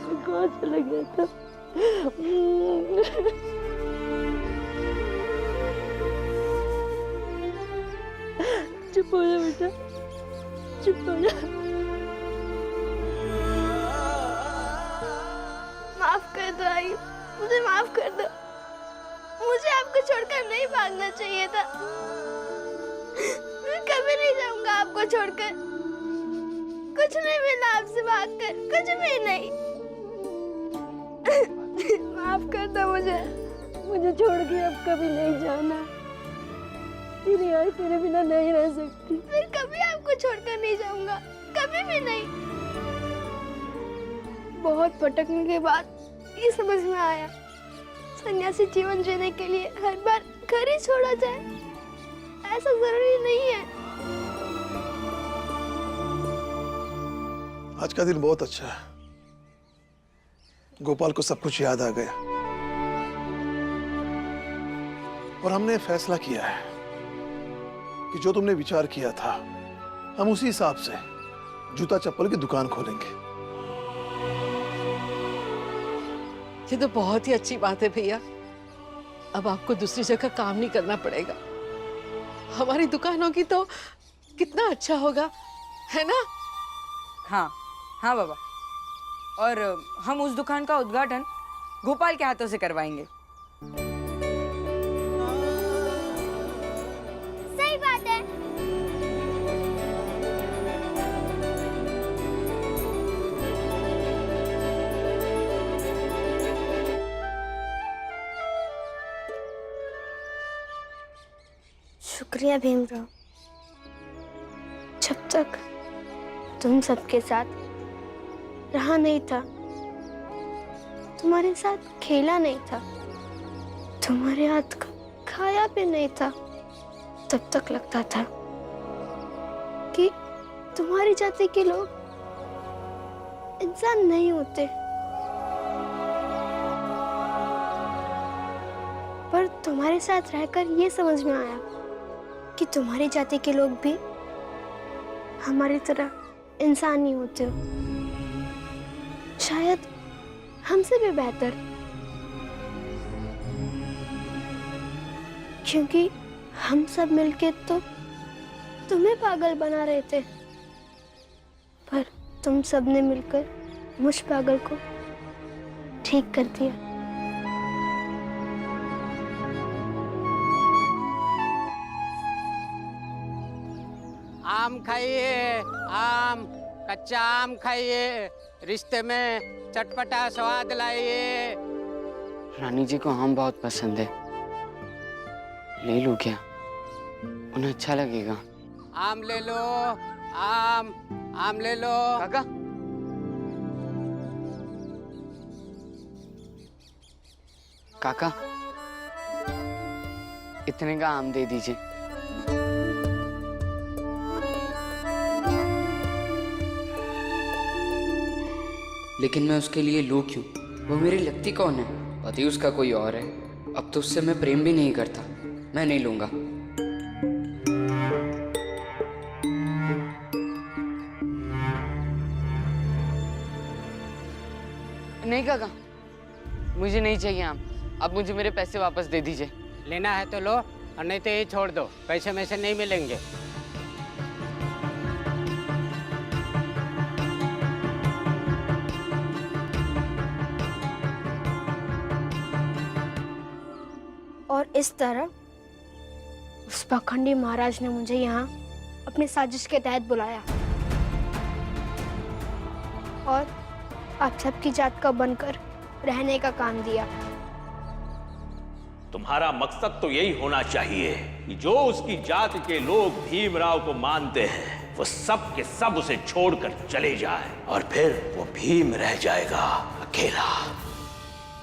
में कहाँ चला गया था? चुप हो जा बेटा, चुप हो जा। माफ कर दो आई, मुझे माफ कर दो। मुझे आपको छोड़कर नहीं भागना चाहिए था। मैं कभी नहीं जाऊंगा आपको छोड़कर। कुछ नहीं मिला आपसे भागकर, कुछ भी नहीं। माफ कर दो मुझे छोड़ के अब कभी नहीं जाना। तेरी आई तेरे बिना नहीं रह सकती। फिर कभी आपको छोड़कर नहीं जाऊंगा, कभी भी नहीं। बहुत भटकने के बाद ये समझ में आया, सन्यासी जीवन जीने के लिए हर बार घर ही छोड़ा जाए ऐसा जरूरी नहीं है। आज का दिन बहुत अच्छा है। गोपाल को सब कुछ याद आ गया और हमने फैसला किया है कि जो तुमने विचार किया था हम उसी हिसाब से जूता चप्पल की दुकान खोलेंगे। ये तो बहुत ही अच्छी बात है भैया। अब आपको दूसरी जगह काम नहीं करना पड़ेगा। हमारी दुकानों की तो कितना अच्छा होगा, है ना? हाँ हाँ बाबा, और हम उस दुकान का उद्घाटन गोपाल के हाथों से करवाएंगे। सही बात है। शुक्रिया भीमराव, जब तक तुम सबके साथ रहा नहीं था, तुम्हारे साथ खेला नहीं था, तुम्हारे हाथ का खाया भी नहीं था, तब तक लगता था कि तुम्हारी जाति के लोग इंसान नहीं होते। पर तुम्हारे साथ रहकर ये समझ में आया कि तुम्हारी जाति के लोग भी हमारी तरह इंसान ही होते हो, शायद हमसे भी बेहतर, क्योंकि हम सब मिलके तो तुम्हें पागल बना रहे थे, पर तुम सब ने मिलकर मुझ पागल को ठीक कर दिया। आम खाइए, आम, कच्चा आम खाइए, रिश्ते में चटपटा स्वाद लाइए। रानी जी को आम बहुत पसंद है, ले लूं क्या? उन्हें अच्छा लगेगा। आम ले लो, आम, आम ले लो। काका, काका, इतने का आम दे दीजिए। लेकिन मैं उसके लिए लूं क्यों? वो मेरी लगती कौन है? पति उसका कोई और है। अब तो उससे मैं प्रेम भी नहीं करता। मैं नहीं लूंगा। नहीं काका, मुझे नहीं चाहिए आम। अब मुझे मेरे पैसे वापस दे दीजिए। लेना है तो लो, और नहीं तो ये छोड़ दो, पैसे में से नहीं मिलेंगे। और इस तरह उस पाखंडी महाराज ने मुझे यहाँ अपनी साजिश के तहत बुलाया और आप सबकी जात का बनकर रहने का काम दिया। तुम्हारा मकसद तो यही होना चाहिए कि जो उसकी जाति के लोग भीमराव को मानते हैं वो सब के सब उसे छोड़कर चले जाए और फिर वो भीम रह जाएगा अकेला।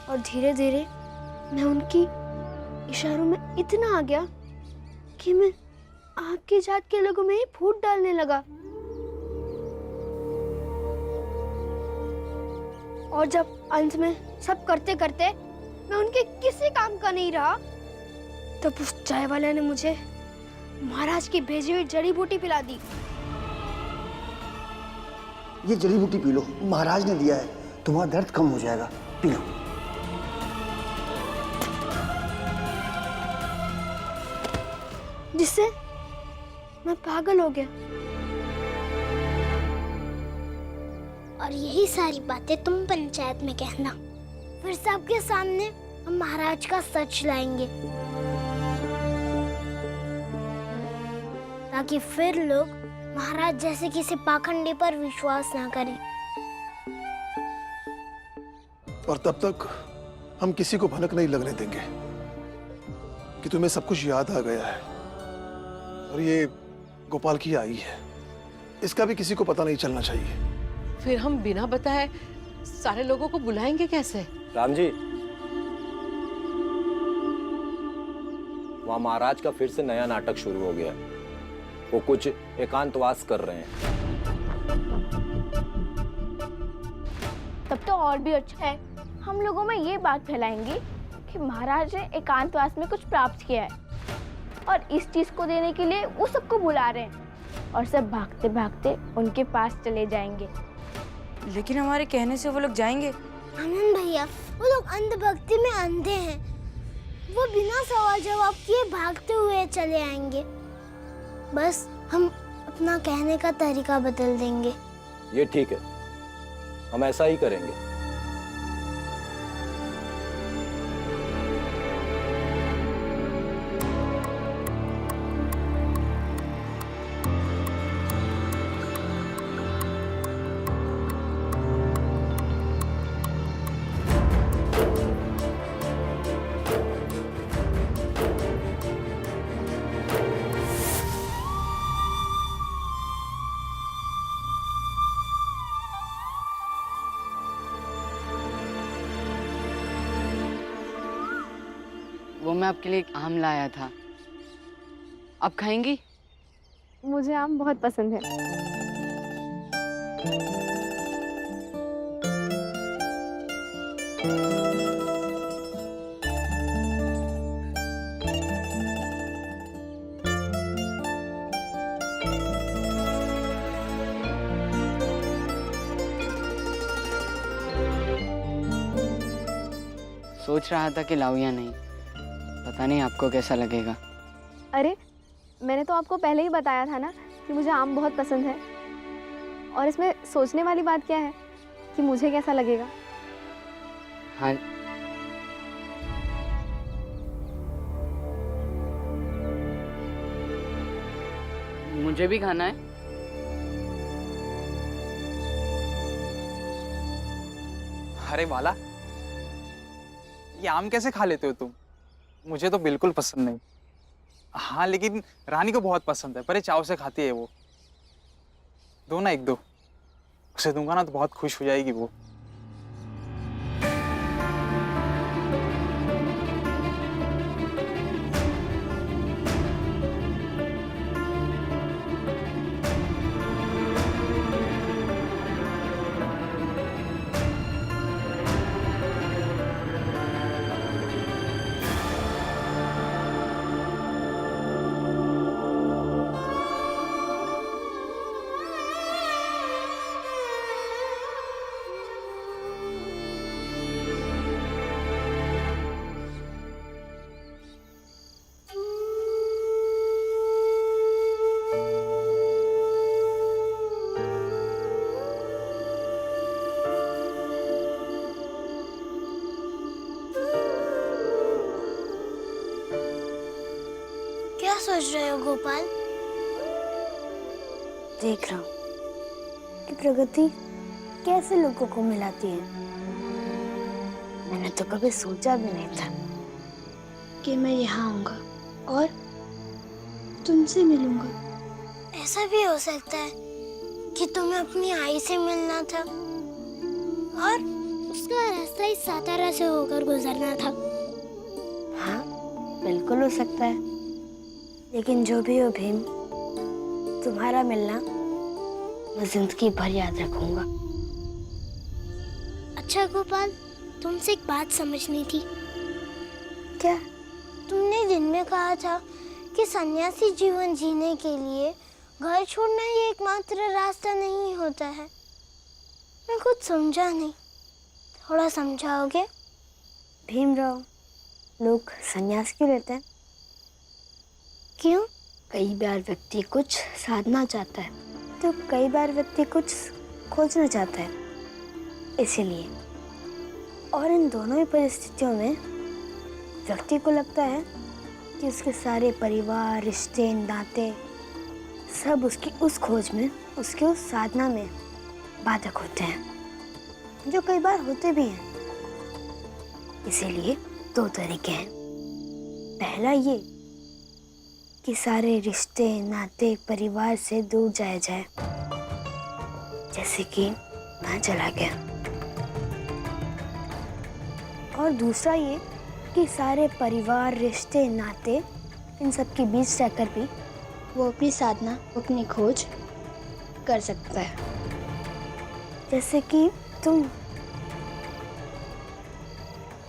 और धीरे धीरे मैं उनकी इशारों में इतना आ गया कि मैं आपकी जात के लोगों में ही फूट डालने लगा। और जब अंत में सब करते करते मैं उनके किसी काम का नहीं रहा, तब उस चाय वाले ने मुझे महाराज की भेजी हुई जड़ी बूटी पिला दी। ये जड़ी बूटी पी लो, महाराज ने दिया है। तुम्हारा दर्द कम हो जाएगा, पी लो। जिससे मैं पागल हो गया। और यही सारी बातें तुम पंचायत में कहना, फिर सबके सामने हम महाराज का सच लाएंगे, ताकि फिर लोग महाराज जैसे किसी पाखंडी पर विश्वास ना करें। और तब तक हम किसी को भनक नहीं लगने देंगे कि तुम्हें सब कुछ याद आ गया है और ये गोपाल की आई है, इसका भी किसी को पता नहीं चलना चाहिए। फिर हम बिना बताए सारे लोगों को बुलाएंगे कैसे? राम जी, वहाँ महाराज का फिर से नया नाटक शुरू हो गया। वो कुछ एकांतवास कर रहे हैं। तब तो और भी अच्छा है, हम लोगों में ये बात फैलाएंगे कि महाराज ने एकांतवास में कुछ प्राप्त किया है और इस चीज को देने के लिए वो सबको बुला रहे हैं और सब भागते भागते उनके पास चले जाएंगे। लेकिन हमारे कहने से वो लोग जाएंगे? आनंद भैया, वो लोग अंधभक्ति में अंधे हैं, वो बिना सवाल जवाब किए भागते हुए चले आएंगे। बस हम अपना कहने का तरीका बदल देंगे। ये ठीक है, हम ऐसा ही करेंगे। वो मैं आपके लिए एक आम लाया था, आप खाएंगी? मुझे आम बहुत पसंद है। सोच रहा था कि लाऊं या नहीं, पता नहीं आपको कैसा लगेगा। अरे मैंने तो आपको पहले ही बताया था ना कि मुझे आम बहुत पसंद है, और इसमें सोचने वाली बात क्या है कि मुझे कैसा लगेगा। हाँ, मुझे भी खाना है। अरे वाला, ये आम कैसे खा लेते हो तुम? मुझे तो बिल्कुल पसंद नहीं। हाँ, लेकिन रानी को बहुत पसंद है, बड़े चाव से खाती है वो। दो ना, एक दो उसे दूंगा ना तो बहुत खुश हो जाएगी वो। क्या सोच रहे हो गोपाल? देख रहा हूँ कि प्रगति कैसे लोगों को मिलाती है। मैंने तो कभी सोचा भी नहीं था कि मैं यहाँ आऊंगा और तुमसे मिलूंगा। ऐसा भी हो सकता है कि तुम्हें अपनी आई से मिलना था और उसका रास्ता इस सातारा से होकर गुजरना था। हाँ, बिल्कुल हो सकता है, लेकिन जो भी हो भीम, तुम्हारा मिलना मैं जिंदगी भर याद रखूंगा। अच्छा गोपाल, तुमसे एक बात समझनी थी। क्या? तुमने दिन में कहा था कि सन्यासी जीवन जीने के लिए घर छोड़ना ही एकमात्र रास्ता नहीं होता है। मैं कुछ समझा नहीं। थोड़ा समझाओगे? भीमराव, लोग संन्यास क्यों लेते हैं? क्यों? कई बार व्यक्ति कुछ साधना चाहता है तो कई बार व्यक्ति कुछ खोजना चाहता है, इसीलिए। और इन दोनों ही परिस्थितियों में व्यक्ति को लगता है कि उसके सारे परिवार, रिश्ते, नाते सब उसकी उस खोज में, उसके उस साधना में बाधक होते हैं, जो कई बार होते भी हैं। इसीलिए दो तरीके हैं। पहला ये कि सारे रिश्ते, नाते, परिवार से दूर जाया जाए, जैसे कि मैं चला गया। और दूसरा ये कि सारे परिवार, रिश्ते, नाते, इन सब के बीच रहकर भी वो अपनी साधना, अपनी खोज कर सकता है। जैसे कि तुम।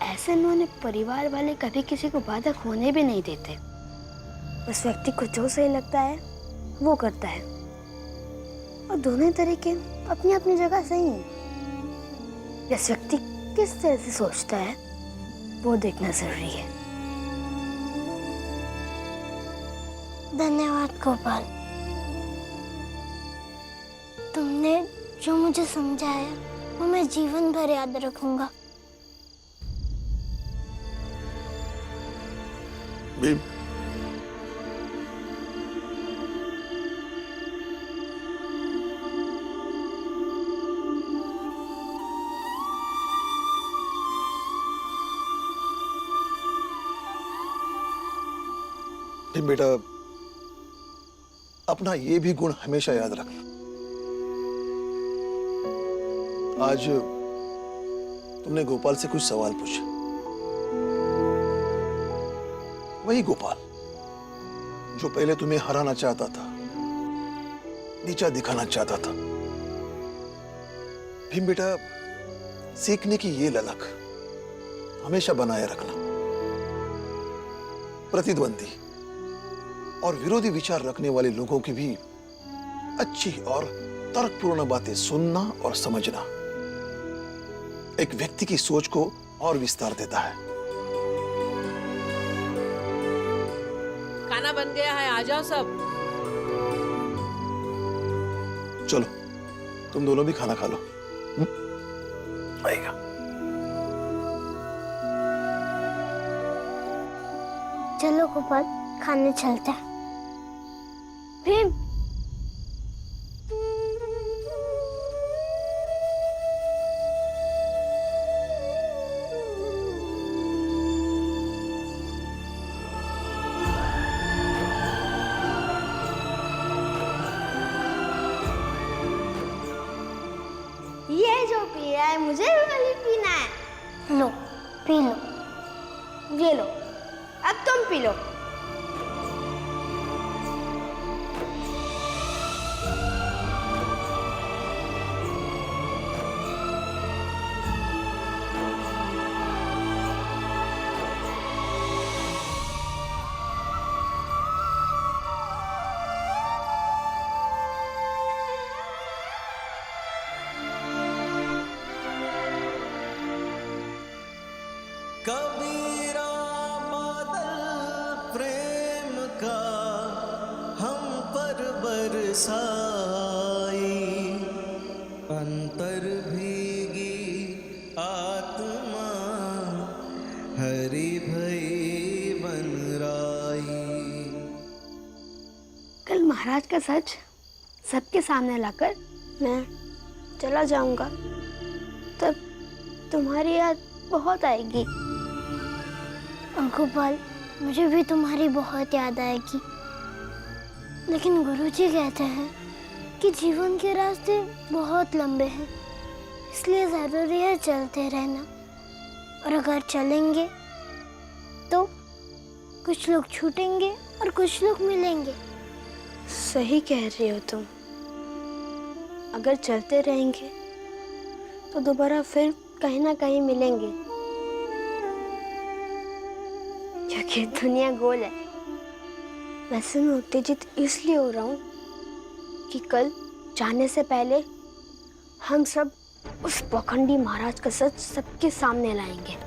ऐसे में उन्हें परिवार वाले कभी किसी को बाधक होने भी नहीं देते। उस व्यक्ति को जो सही लगता है वो करता है, और दोनों तरीके अपनी अपनी जगह सही हैं। इस व्यक्ति किस तरह से सोचता है वो देखना जरूरी है। धन्यवाद गोपाल, तुमने जो मुझे समझाया वो मैं जीवन भर याद रखूंगा। भीम, भीम बेटा, अपना ये भी गुण हमेशा याद रखना। आज तुमने गोपाल से कुछ सवाल पूछे। वही गोपाल जो पहले तुम्हें हराना चाहता था, नीचा दिखाना चाहता था। भीम बेटा, सीखने की ये ललक हमेशा बनाए रखना। प्रतिद्वंदी और विरोधी विचार रखने वाले लोगों की भी अच्छी और तर्कपूर्ण बातें सुनना और समझना एक व्यक्ति की सोच को और विस्तार देता है। खाना बन गया है, आ जाओ सब। चलो, तुम दोनों भी खाना खा लो। आएगा। चलो गोपाल, खाने चलते हैं। भीम, ये जो पी रहा है मुझे भी वही पीना है। लो पी लो। ये लो, अब तुम पी लो। कबीरा बादल प्रेम का हम पर बरसाई, अंतर भीगी आत्मा हरि भई बन राई। कल महाराज का सच सबके सामने लाकर मैं चला जाऊंगा, तब तुम्हारी याद बहुत आएगी। गोपाल, मुझे भी तुम्हारी बहुत याद आएगी, लेकिन गुरुजी कहते हैं कि जीवन के रास्ते बहुत लंबे हैं, इसलिए जरूरी है चलते रहना। और अगर चलेंगे तो कुछ लोग छूटेंगे और कुछ लोग मिलेंगे। सही कह रही हो तुम। अगर चलते रहेंगे तो दोबारा फिर कहीं ना कहीं मिलेंगे, क्योंकि दुनिया गोल है। वैसे मैं उत्तेजित इसलिए हो रहा हूँ कि कल जाने से पहले हम सब उस पखंडी महाराज का सच सबके सामने लाएंगे।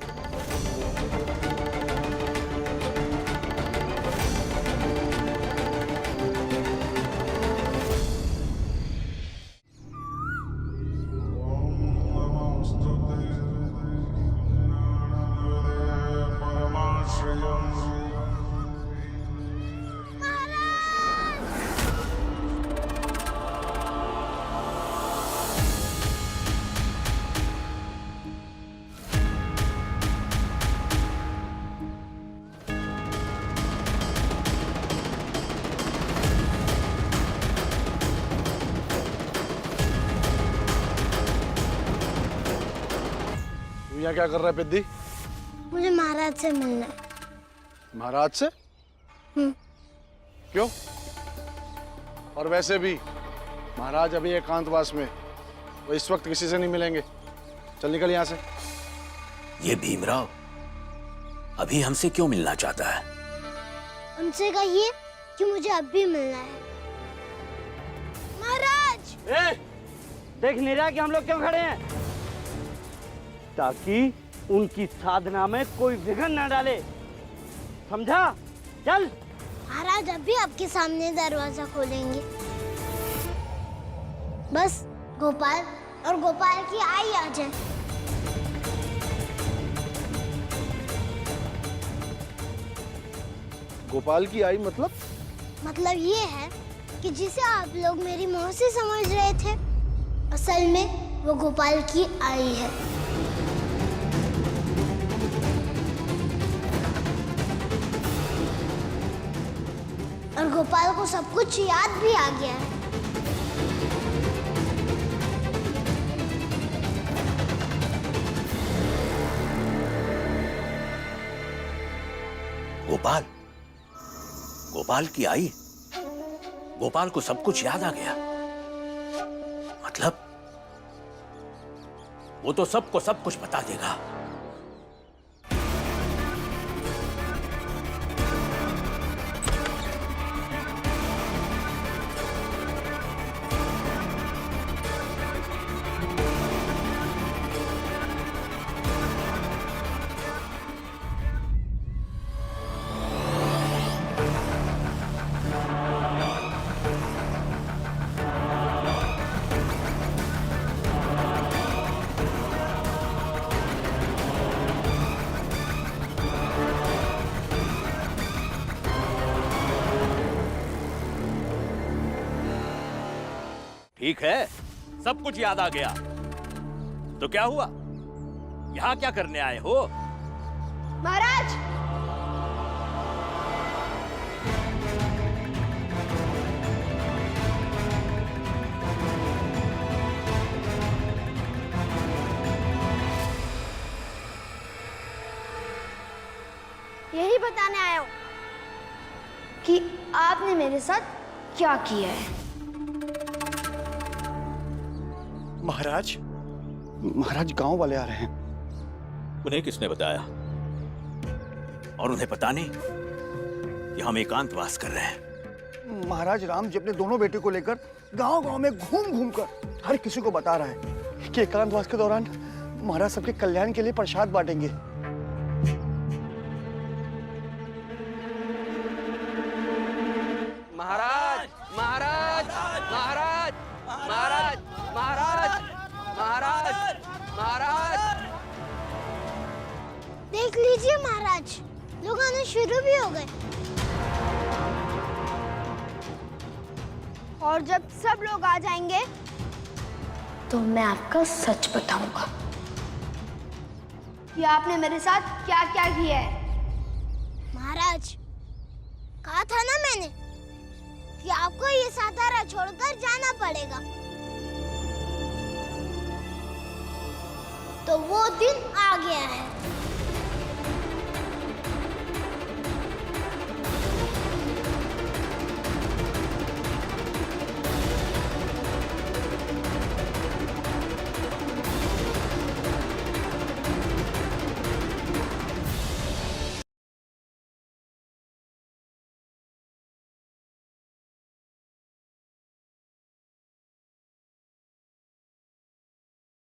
यहाँ क्या कर रहा है पेद्दी? मुझे महाराज से मिलना है। महाराज से? क्यों? और वैसे भी महाराज अभी एकांतवास में, वो इस वक्त किसी से नहीं मिलेंगे। चल निकल यहाँ से। ये भीमराव अभी हमसे क्यों मिलना चाहता है? उनसे कहिए कि मुझे अब भी मिलना है। महाराज! देख नहीं रहा कि हम लोग क्यों खड़े हैं? ताकि उनकी साधना में कोई विघ्न न डाले, समझा? चल। महाराज अभी आपके सामने दरवाजा खोलेंगे। बस गोपाल और गोपाल की आई आ जाए। गोपाल की आई मतलब? मतलब ये है कि जिसे आप लोग मेरी मौसी समझ रहे थे, असल में वो गोपाल की आई है। और गोपाल को सब कुछ याद भी आ गया है। गोपाल? गोपाल की आई? गोपाल को सब कुछ याद आ गया? मतलब वो तो सबको सब कुछ बता देगा। ठीक है, सब कुछ याद आ गया। तो क्या हुआ? यहाँ क्या करने आए हो? महाराज! यही बताने आया हूं कि आपने मेरे साथ क्या किया है। महाराज, महाराज गांव वाले आ रहे हैं। उन्हें किसने बताया? और उन्हें पता नहीं कि हम एकांतवास कर रहे हैं? महाराज राम जी अपने दोनों बेटे को लेकर गांव-गांव में घूम-घूम कर हर किसी को बता रहा है कि एकांतवास के दौरान महाराज सबके कल्याण के लिए प्रसाद बांटेंगे। महाराज महाराज महाराज महाराज महाराज महाराज महाराज! देख लीजिए महाराज, लोग आने शुरू भी हो गए। और जब सब लोग आ जाएंगे तो मैं आपका सच बताऊंगा कि आपने मेरे साथ क्या क्या किया है। महाराज, कहा था ना मैंने कि आपको ये सातारा छोड़कर जाना पड़ेगा। तो वो दिन आ गया है।